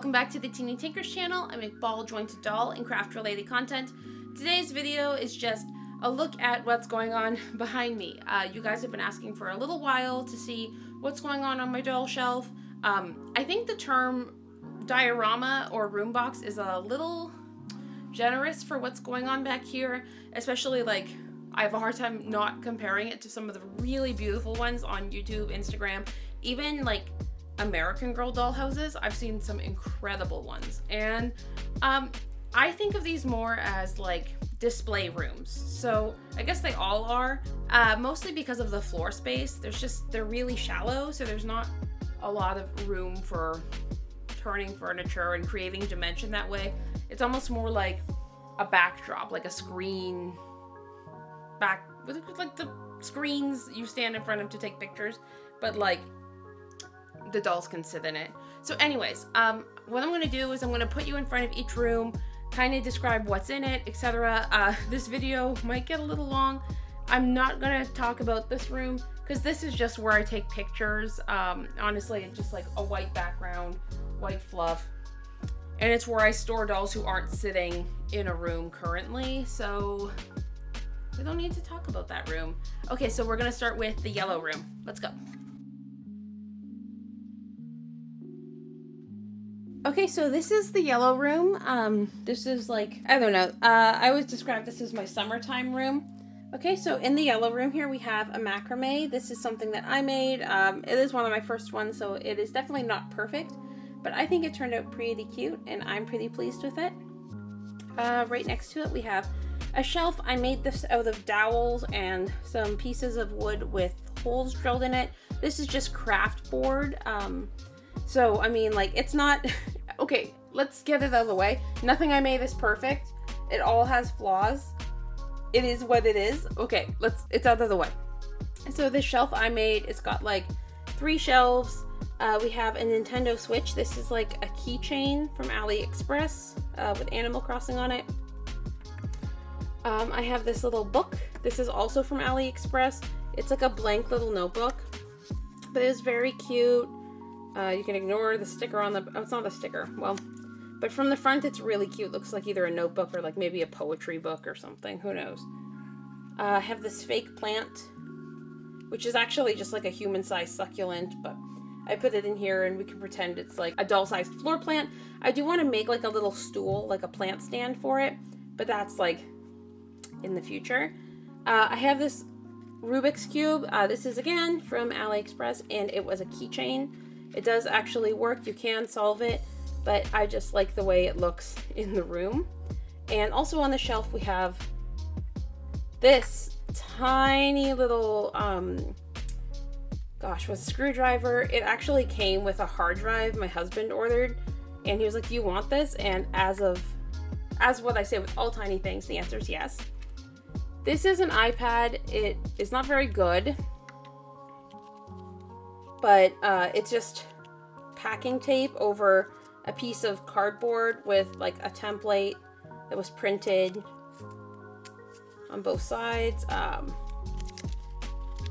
welcome back to the Teeny Tinkers channel. I make ball jointed doll and craft related content. Today's video is just a look at what's going on behind me. You guys have been asking for a little while to see what's going on my doll shelf. I think the term diorama or room box is a little generous for what's going on back here, especially like I have a hard time not comparing it to some of the really beautiful ones on YouTube, Instagram, even like American Girl doll houses. I've seen some incredible ones, and I think of these more as like display rooms. So I guess they all are, mostly because of the floor space. They're really shallow, so there's not a lot of room for turning furniture and creating dimension that way. It's almost more like a backdrop, like a screen back, like the screens you stand in front of to take pictures, but like the dolls can sit in it. So anyways, what I'm going to do is I'm going to put you in front of each room, kind of describe what's in it, etc. This video might get a little long. I'm not going to talk about this room because this is just where I take pictures. Honestly, it's just like a white background, white fluff, and it's where I store dolls who aren't sitting in a room currently, so we don't need to talk about that room. Okay, so we're going to start with the yellow room. Let's go. Okay, so this is the yellow room. This is like, I don't know, I always describe this as my summertime room. Okay, so in the yellow room here we have a macrame. This is something that I made. It is one of my first ones, so it is definitely not perfect, but I think it turned out pretty cute, and I'm pretty pleased with it. Right next to it we have a shelf. I made this out of dowels and some pieces of wood with holes drilled in it. This is just craft board. So, I mean, like, it's not... Okay, let's get it out of the way. Nothing I made is perfect. It all has flaws. It is what it is. Okay, it's out of the way. So this shelf I made, it's got, like, 3 shelves. We have a Nintendo Switch. This is, like, a keychain from AliExpress with Animal Crossing on it. I have this little book. This is also from AliExpress. It's, like, a blank little notebook. But it's very cute. You can ignore the sticker on the... Oh, it's not a sticker. Well, but from the front, it's really cute. Looks like either a notebook or like maybe a poetry book or something. Who knows? I have this fake plant, which is actually just like a human-sized succulent, but I put it in here and we can pretend it's like a doll-sized floor plant. I do want to make like a little stool, like a plant stand for it, but that's like in the future. I have this Rubik's Cube. This is again from AliExpress, and it was a keychain. It does actually work. You can solve it, but I just like the way it looks in the room. And also on the shelf we have this tiny little, gosh, with a screwdriver. It actually came with a hard drive my husband ordered, and he was like, "You want this?" And as what I say with all tiny things, the answer is yes. This is an iPad. It is not very good, but it's just packing tape over a piece of cardboard with like a template that was printed on both sides.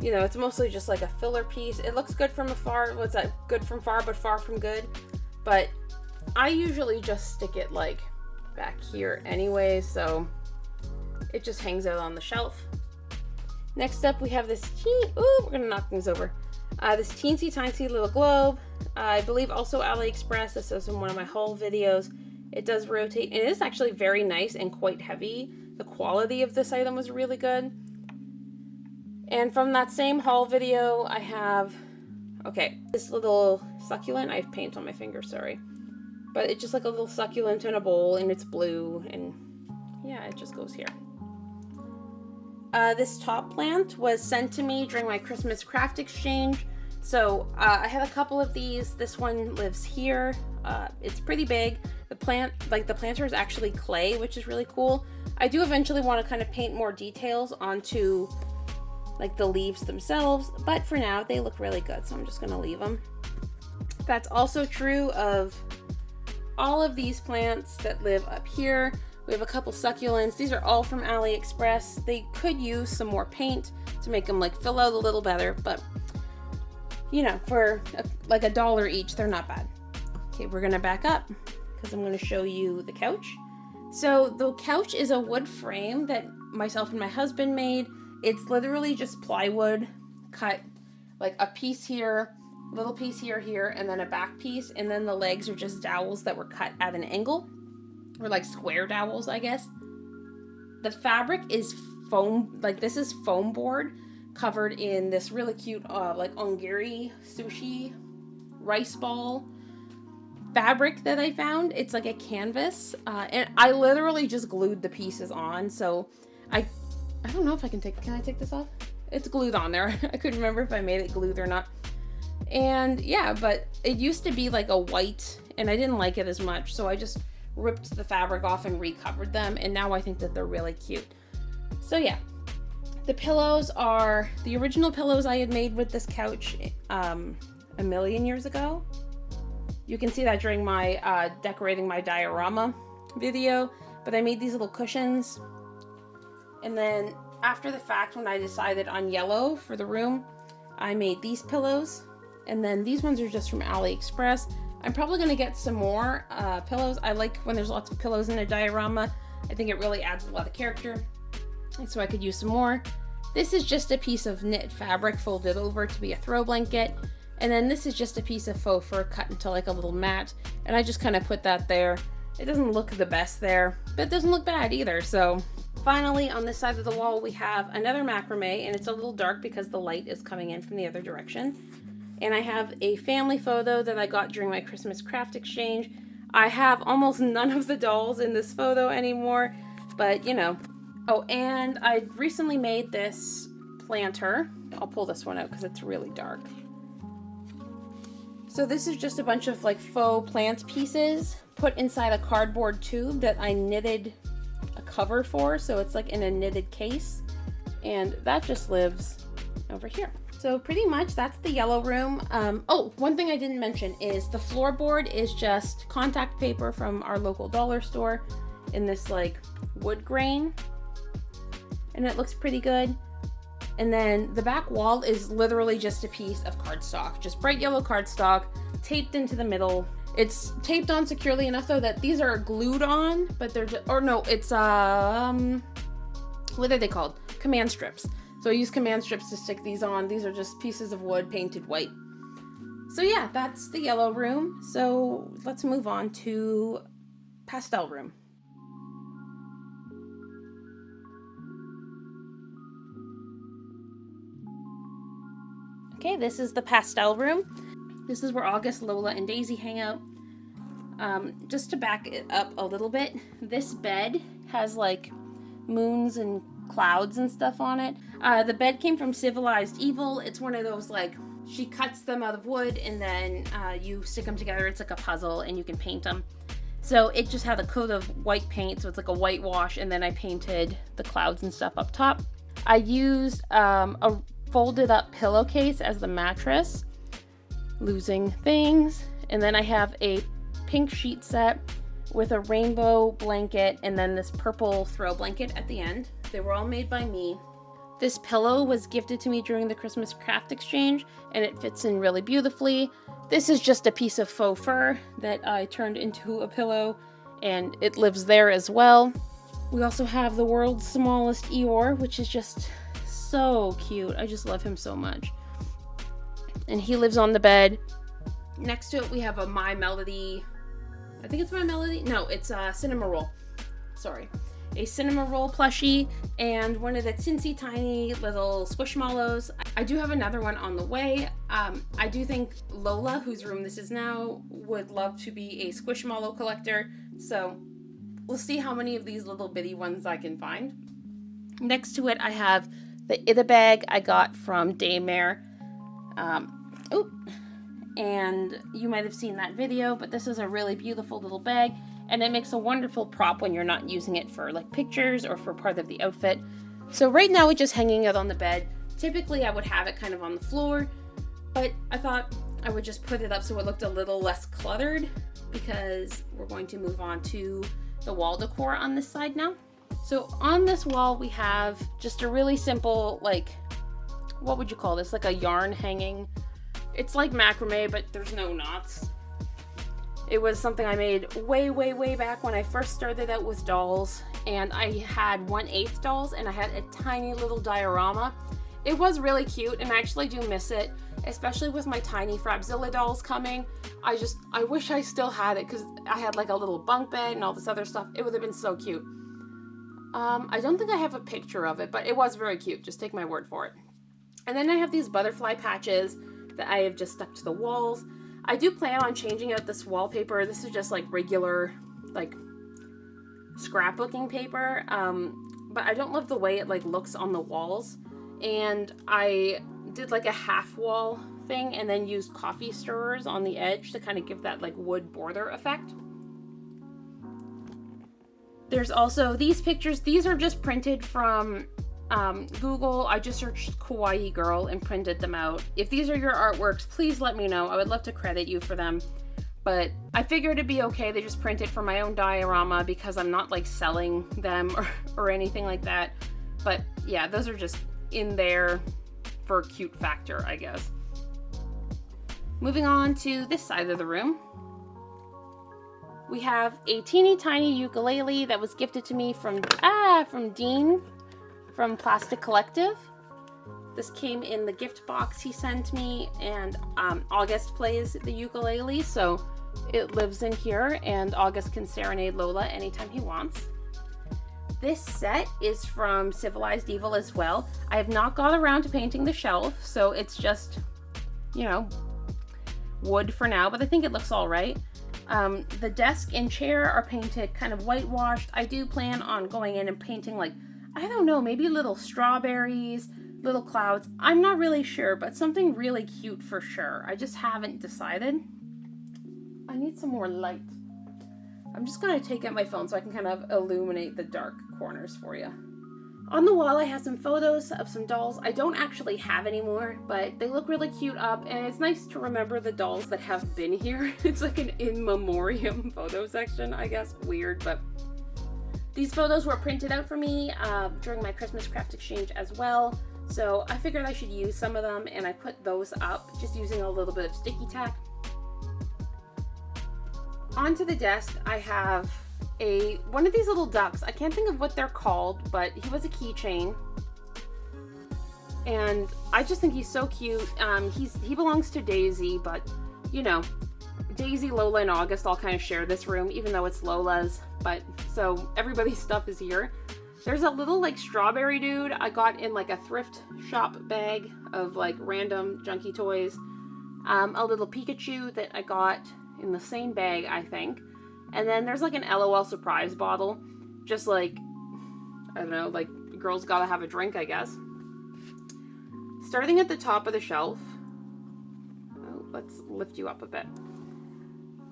You know, it's mostly just like a filler piece. It looks good from afar. What's that? Good from far, but far from good. But I usually just stick it like back here anyway, so it just hangs out on the shelf. Next up we have this we're gonna knock things over. This teensy tiny little globe. I believe also AliExpress. This is in one of my haul videos. It does rotate, and it is actually very nice and quite heavy. The quality of this item was really good. And from that same haul video, I have, okay, this little succulent. I have paint on my finger, sorry. But it's just like a little succulent in a bowl, and it's blue, and yeah, it just goes here. This top plant was sent to me during my Christmas craft exchange. So I have a couple of these. This one lives here. It's pretty big. The planter is actually clay, which is really cool. I do eventually want to kind of paint more details onto like the leaves themselves, but for now they look really good, so I'm just going to leave them. That's also true of all of these plants that live up here. We have a couple succulents. These are all from AliExpress. They could use some more paint to make them like fill out a little better, but you know, for like $1 each, they're not bad. Okay, we're gonna back up because I'm gonna show you the couch. So the couch is a wood frame that myself and my husband made. It's literally just plywood cut, like a piece here, little piece here, and then a back piece, and then the legs are just dowels that were cut at an angle, or like square dowels, I guess. The fabric is foam, like this is foam board covered in this really cute like ongiri sushi rice ball fabric that I found. It's like a canvas, and I literally just glued the pieces on. So I don't know if I can I take this off? It's glued on there. I couldn't remember if I made it glued or not. And yeah, but it used to be like a white, and I didn't like it as much, so I just ripped the fabric off and recovered them, and now I think that they're really cute. So yeah, the pillows are the original pillows I had made with this couch a million years ago. You can see that during my decorating my diorama video, but I made these little cushions. And then after the fact, when I decided on yellow for the room, I made these pillows. And then these ones are just from AliExpress. I'm probably going to get some more pillows. I like when there's lots of pillows in a diorama. I think it really adds a lot of character. And so I could use some more. This is just a piece of knit fabric folded over to be a throw blanket. And then this is just a piece of faux fur cut into like a little mat. And I just kind of put that there. It doesn't look the best there, but it doesn't look bad either. So finally, on this side of the wall, we have another macrame, and it's a little dark because the light is coming in from the other direction. And I have a family photo that I got during my Christmas craft exchange. I have almost none of the dolls in this photo anymore, but you know. Oh, and I recently made this planter. I'll pull this one out because it's really dark. So this is just a bunch of like faux plant pieces put inside a cardboard tube that I knitted a cover for, so it's like in a knitted case, and that just lives over here. So pretty much that's the yellow room. Oh, one thing I didn't mention is the floorboard is just contact paper from our local dollar store in this like wood grain, and it looks pretty good. And then the back wall is literally just a piece of cardstock, just bright yellow cardstock taped into the middle. It's taped on securely enough though that these are glued on, but they're just, or no, it's what are they called? Command strips. So I use command strips to stick these on. These are just pieces of wood painted white. So yeah, that's the yellow room. So let's move on to pastel room. Okay, this is the pastel room. This is where August, Lola, and Daisy hang out. Just to back it up a little bit, this bed has like moons and clouds and stuff on it. The bed came from Civilized Evil. It's one of those like, she cuts them out of wood and then you stick them together. It's like a puzzle and you can paint them. So it just had a coat of white paint, so it's like a whitewash, and then I painted the clouds and stuff up top. I used a folded up pillowcase as the mattress, losing things, and then I have a pink sheet set with a rainbow blanket and then this purple throw blanket at the end. They were all made by me. This pillow was gifted to me during the Christmas craft exchange, and it fits in really beautifully. This is just a piece of faux fur that I turned into a pillow, and it lives there as well. We also have the world's smallest Eeyore, which is just so cute. I just love him so much. And he lives on the bed. Next to it, we have a My Melody. I think it's My Melody. No, it's a Cinema Roll. Sorry. A Cinema Roll plushie and one of the teensy tiny little Squishmallows. I do have another one on the way. I do think Lola, whose room this is now, would love to be a Squishmallow collector. So we'll see how many of these little bitty ones I can find. Next to it, I have the Ida bag I got from Daymare. And you might have seen that video, but this is a really beautiful little bag, and it makes a wonderful prop when you're not using it for like pictures or for part of the outfit. So right now it's just hanging out on the bed. Typically I would have it kind of on the floor, but I thought I would just put it up so it looked a little less cluttered, because we're going to move on to the wall decor on this side now. So on this wall we have just a really simple, like, what would you call this? Like a yarn hanging. It's like macrame, but there's no knots. It was something I made way back when I first started out with dolls, and I had 1/8 dolls and I had a tiny little diorama. It was really cute, and I actually do miss it, especially with my tiny Frapzilla dolls coming. I wish I still had it, because I had like a little bunk bed and all this other stuff. It would have been so cute. I don't think I have a picture of it, but it was very cute. Just take my word for it. And then I have these butterfly patches that I have just stuck to the walls. I do plan on changing out this wallpaper. This is just like regular, like scrapbooking paper, but I don't love the way it like looks on the walls. And I did like a half wall thing and then used coffee stirrers on the edge to kind of give that like wood border effect. There's also these pictures. These are just printed from Google. I just searched kawaii girl and printed them out. If these are your artworks, please let me know. I would love to credit you for them, but I figured it'd be okay. They just printed for my own diorama because I'm not like selling them or anything like that. But yeah, those are just in there for cute factor, I guess. Moving on to this side of the room, we have a teeny tiny ukulele that was gifted to me from Dean from Plastic Collective. This came in the gift box he sent me, and August plays the ukulele, so it lives in here, and August can serenade Lola anytime he wants. This set is from Civilized Evil as well. I have not got around to painting the shelf, so it's just, you know, wood for now, but I think it looks all right. The desk and chair are painted kind of whitewashed. I do plan on going in and painting like, I don't know, maybe little strawberries, little clouds. I'm not really sure, but something really cute for sure. I just haven't decided. I need some more light. I'm just going to take out my phone so I can kind of illuminate the dark corners for you. On the wall, I have some photos of some dolls. I don't actually have any more, but they look really cute up, and it's nice to remember the dolls that have been here. It's like an in memoriam photo section, I guess. Weird, but these photos were printed out for me during my Christmas craft exchange as well, so I figured I should use some of them, and I put those up just using a little bit of sticky tack. Onto the desk, I have one of these little ducks. I can't think of what they're called, but he was a keychain, and I just think he's so cute. He belongs to Daisy, but you know, Daisy, Lola, and August all kind of share this room, even though it's Lola's, but so everybody's stuff is here. There's a little like strawberry dude I got in like a thrift shop bag of like random junky toys. A little Pikachu that I got in the same bag, I think. And then there's like an LOL surprise bottle. Just like, I don't know, like girls gotta have a drink, I guess. Starting at the top of the shelf. Oh, let's lift you up a bit.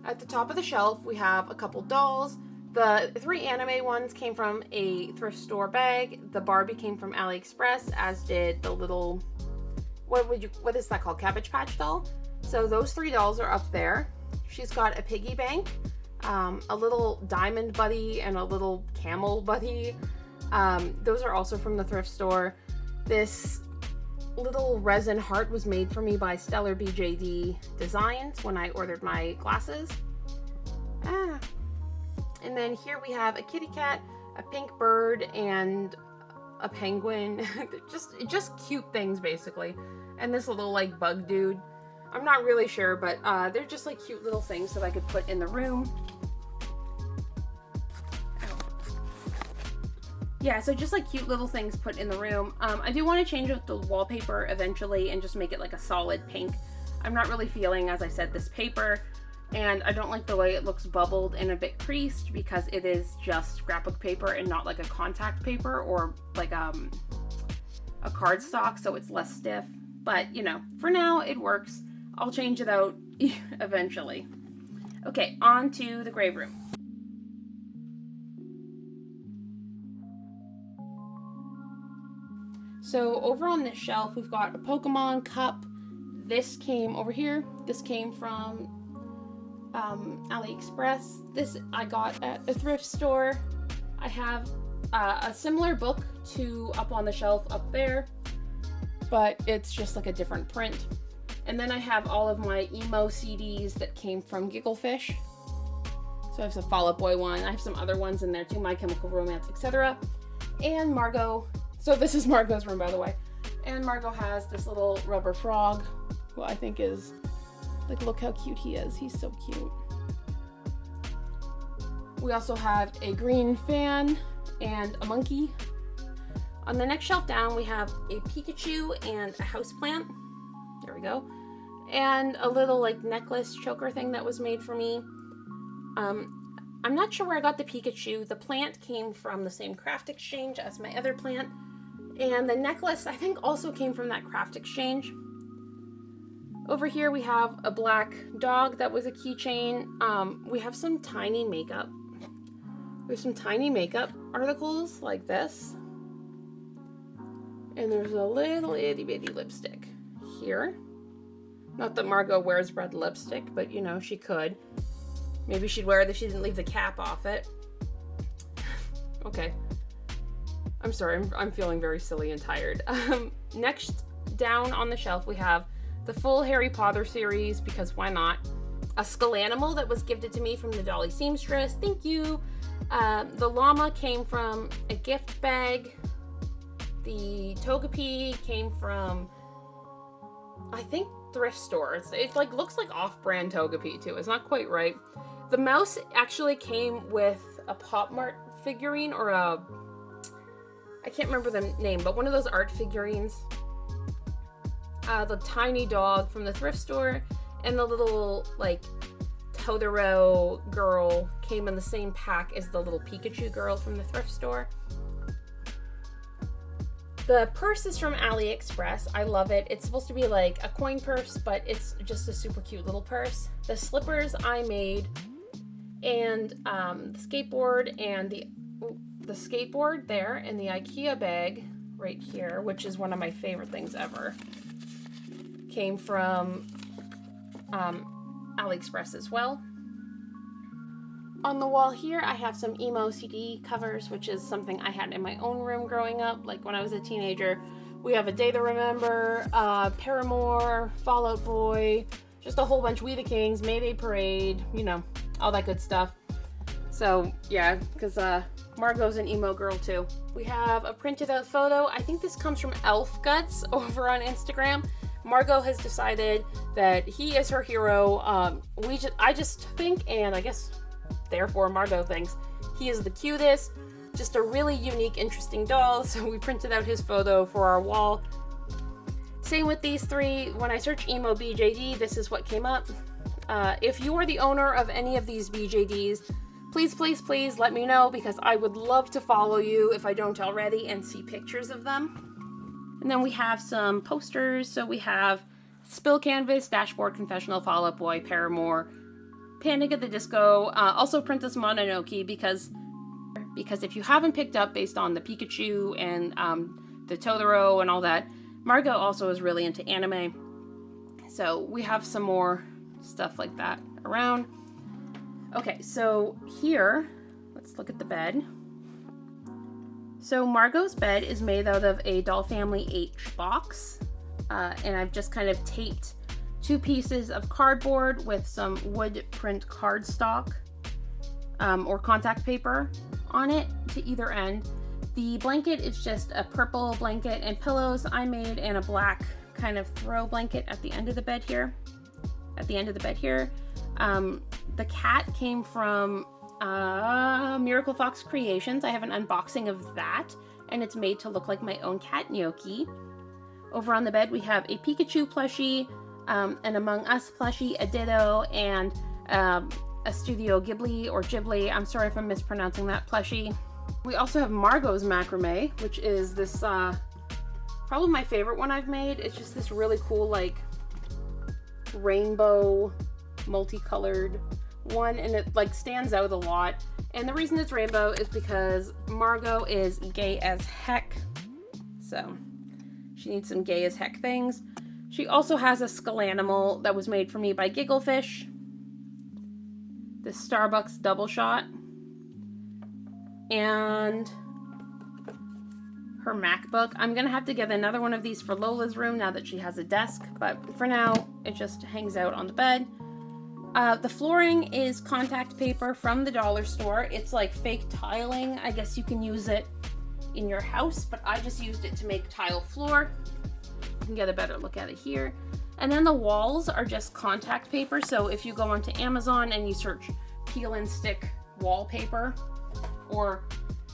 At the top of the shelf, we have a couple dolls. The 3 anime ones came from a thrift store bag. The Barbie came from AliExpress, as did the little, what is that called? Cabbage Patch doll. So those 3 dolls are up there. She's got a piggy bank, a little diamond buddy, and a little camel buddy. Those are also from the thrift store. This little resin heart was made for me by Stellar BJD Designs when I ordered my glasses. And then here we have a kitty cat, a pink bird, and a penguin. just cute things, basically. And this little like bug dude. I'm not really sure, but they're just like cute little things that I could put in the room. Yeah, so just like cute little things put in the room. I do want to change up the wallpaper eventually and just make it like a solid pink. I'm not really feeling, as I said, this paper, and I don't like the way it looks bubbled and a bit creased because it is just scrapbook paper and not like a contact paper or like a cardstock, so it's less stiff. But, you know, for now it works. I'll change it out eventually. Okay, on to the grave room. So over on this shelf, we've got a Pokemon cup. This came over here. This came from AliExpress. This I got at a thrift store. I have a similar book to up on the shelf up there, but it's just like a different print. And then I have all of my emo CDs that came from Gigglefish. So I have some Fall Out Boy one. I have some other ones in there too, My Chemical Romance, etc. And Margot. So this is Margot's room, by the way. And Margot has this little rubber frog, who I think is, like, look how cute he is. He's so cute. We also have a green fan and a monkey. On the next shelf down, we have a Pikachu and a houseplant. There we go. And a little, like, necklace choker thing that was made for me. I'm not sure where I got the Pikachu. The plant came from the same craft exchange as my other plant. And the necklace, I think, also came from that craft exchange. Over here, we have a black dog that was a keychain. We have some tiny makeup. We have some tiny makeup articles like this. And there's a little itty bitty lipstick here. Not that Margot wears red lipstick, but you know, she could. Maybe she'd wear it if she didn't leave the cap off it. Okay. I'm sorry, I'm feeling very silly and tired. Next down on the shelf, we have the full Harry Potter series, because why not? A Skullanimal that was gifted to me from the Dolly Seamstress. Thank you. The llama came from a gift bag. The Togepi came from, I think, thrift stores. It like looks like off-brand Togepi too. It's not quite right. The mouse actually came with a Pop Mart figurine, or a, I can't remember the name, but one of those art figurines. The tiny dog from the thrift store, and the little, like, Totoro girl came in the same pack as the little Pikachu girl from the thrift store. The purse is from AliExpress. I love it. It's supposed to be like a coin purse, but it's just a super cute little purse. The slippers I made, and the skateboard, and the skateboard there, and the IKEA bag right here, which is one of my favorite things ever, came from AliExpress as well. On the wall here, I have some emo CD covers, which is something I had in my own room growing up, like when I was a teenager. We have A Day to Remember, Paramore, Fall Out Boy, just a whole bunch, We the Kings, Mayday Parade, you know, all that good stuff. So, yeah, because Margot's an emo girl too. We have a printed out photo. I think this comes from Elf Guts over on Instagram. Margot has decided that he is her hero. I just think, and I guess therefore Margot thinks, he is the cutest, just a really unique, interesting doll, so we printed out his photo for our wall. Same with these three. When I search emo BJD, this is what came up. If you are the owner of any of these BJDs, please, please, please let me know, because I would love to follow you if I don't already and see pictures of them. And then we have some posters. So we have Spill Canvas, Dashboard, Confessional, Fall Out Boy, Paramore, Panic at the Disco, also Princess Mononoke, because if you haven't picked up based on the Pikachu and the Totoro and all that, Margot also is really into anime. So we have some more stuff like that around. Okay, so here, let's look at the bed. So Margot's bed is made out of a Doll Family H box, and I've just kind of taped 2 pieces of cardboard with some wood print cardstock or contact paper on it to either end. The blanket is just a purple blanket and pillows I made, and a black kind of throw blanket at the end of the bed here. The cat came from Miracle Fox Creations. I have an unboxing of that, and it's made to look like my own cat Gnocchi. Over on the bed we have a Pikachu plushie, an Among Us plushie, a Ditto, and a Studio Ghibli or Ghibli. I'm sorry if I'm mispronouncing that plushie. We also have Margot's macrame, which is this probably my favorite one I've made. It's just this really cool, like, rainbow multicolored one, and it like stands out a lot. And the reason it's rainbow is because Margot is gay as heck, so she needs some gay as heck things. She also has a Skullanimal that was made for me by Gigglefish, this Starbucks double shot, and her MacBook. I'm gonna have to get another one of these for Lola's room now that she has a desk, but for now it just hangs out on the bed. The flooring is contact paper from the dollar store. It's like fake tiling. I guess you can use it in your house, but I just used it to make tile floor. You can get a better look at it here. And then the walls are just contact paper. So if you go onto Amazon and you search peel and stick wallpaper or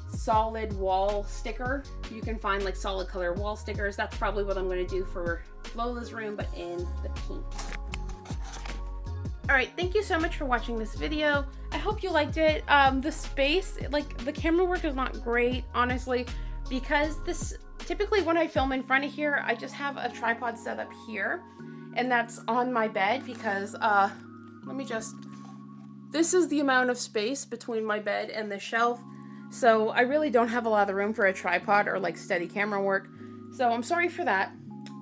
solid wall sticker, you can find like solid color wall stickers. That's probably what I'm going to do for Lola's room, but in the pink. All right, thank you so much for watching this video. I hope you liked it. The space, like the camera work is not great, honestly, because typically when I film in front of here, I just have a tripod set up here, and that's on my bed because, this is the amount of space between my bed and the shelf. So I really don't have a lot of room for a tripod or like steady camera work. So I'm sorry for that,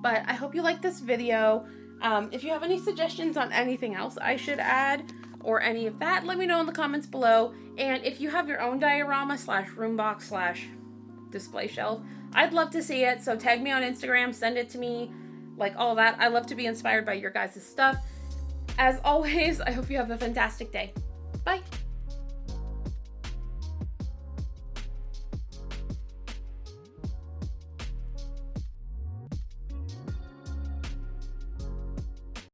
but I hope you like this video. If you have any suggestions on anything else I should add or any of that, let me know in the comments below. And if you have your own diorama / room box / display shelf, I'd love to see it. So tag me on Instagram, send it to me, like all that. I love to be inspired by your guys' stuff. As always, I hope you have a fantastic day. Bye.